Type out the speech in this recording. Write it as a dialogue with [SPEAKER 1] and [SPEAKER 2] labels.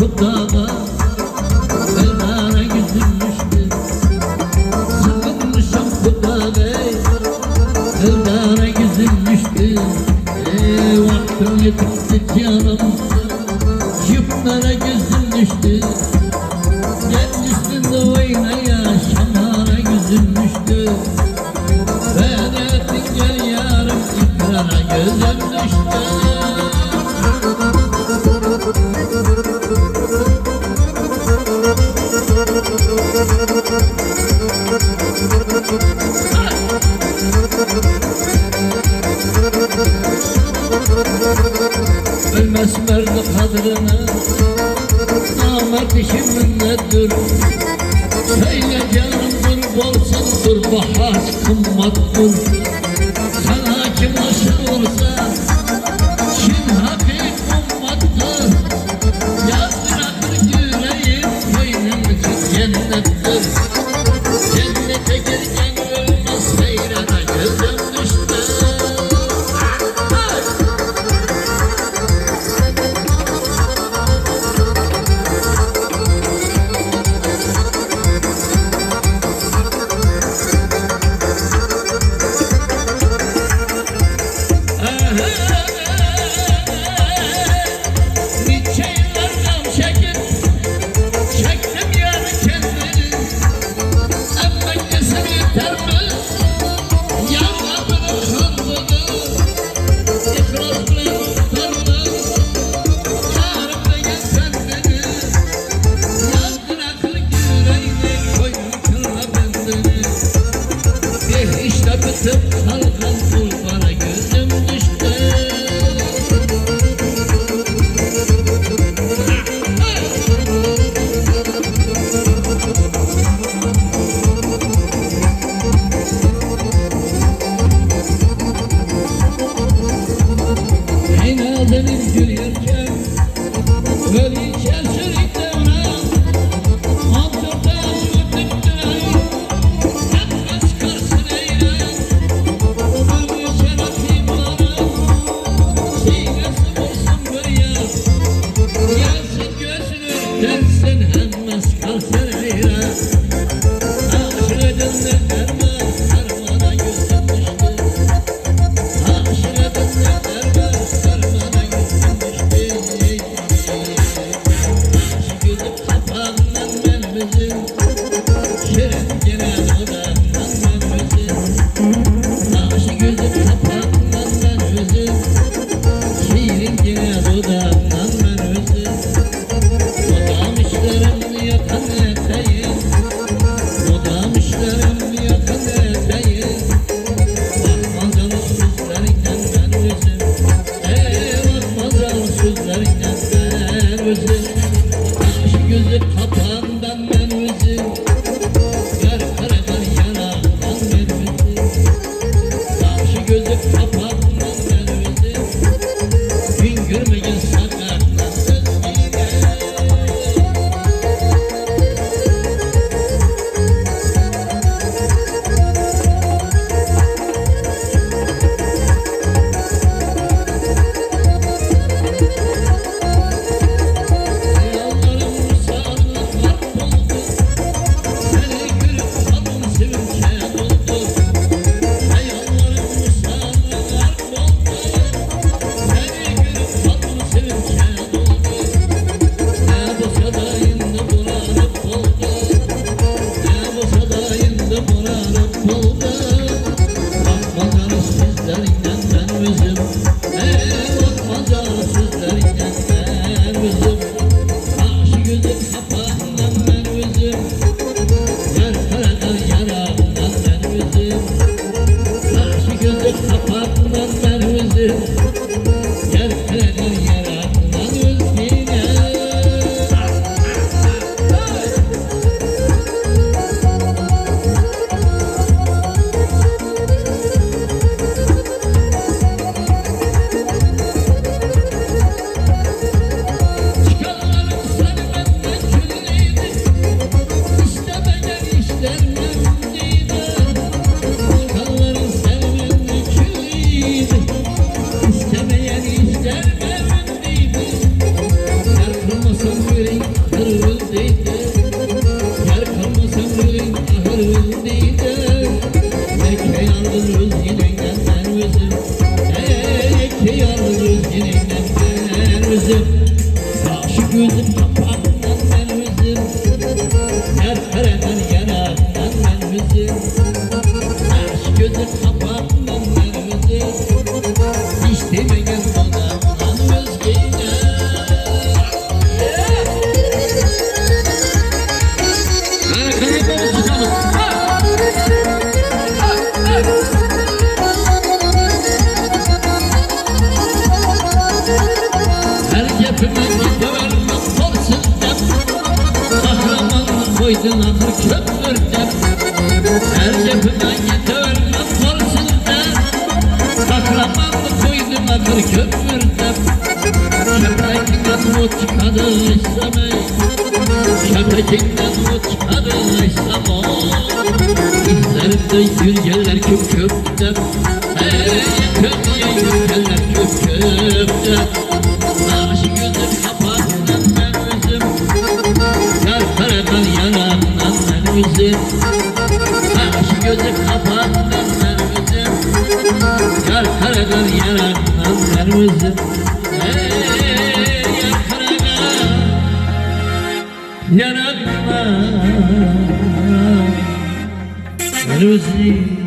[SPEAKER 1] kutladı, Eldara yüzülmüştü. Sıkılmışım kutladı, Eldara yüzülmüştü. Vaktim yetişti canım, Jiplara gözüm düştü. Yer üstünde oynaya şamara gözüm düştü. Vedatin gel yarım ikrara gözüm düştü. Ölmez merdi kadrını, namert işim minnettir. Söyle canım dur bolsun dur, bahar kımmattır. Sana kim aşık olsa, kim hakik ummattır. Yaz bırakır yüreğim, koynum için cennettir. Cennete girken ölmez seyrana gözüm düştü. Bıtıp kalkan kulbana gözüm düştü. Eynazenim gülüyorken ölüyken sürükle ona Antırda sürdüktüre etmez karsın eyle. Dersin hemmez kalsın eyle. Aşık edinle dermez sarmana gözüm düştü. Aşık edinle dermez sarmana gözüm düştü. Aşık gözüm kapağından ben bizim, şirin gene dudağından ben bizim. Aşık gözüm kapağından ben bizim, şirin gene dudağından ben bizim. Mudamışlarım yakan eteğim, mudamışlarım yakan eteğim. Bakmaz al sözlerinden ben üzüm, bakmaz al sözlerinden ben üzüm. Aşk gözü kapağından ben üzüm, yar karadan yanağından ben üzüm. Aşk gözü kapağından ben üzüm, gün görmeyen sakatlan özgüne. Çıkar gözüm kapağından ben üzüm Yar kareden yanaktan ben üzüm Aç gözüm kapağından ben üzüm İstemegen adamdan özgeyle Karakayı böyle tutalım Her yapıma gidevermem olsun dem Kahramanlık koydun ahır kömürden Her yapıma gidevermem olsun dem Kahramanlık koydun ahır kömürden Köpeğinden mut çıkarırsam ey Köpeğinden mut çıkarırsam o İzlerimde yürgeller köp köpten Hey köpeye yürgeller köp köpten Aşı gözüm kapağından ben üzüm Yar karadan yanağından ben üzüm Aşı gözüm kapağından ben üzüm Yar karadan yanağından ben üzüm Yar karadan yanağından ben üzüm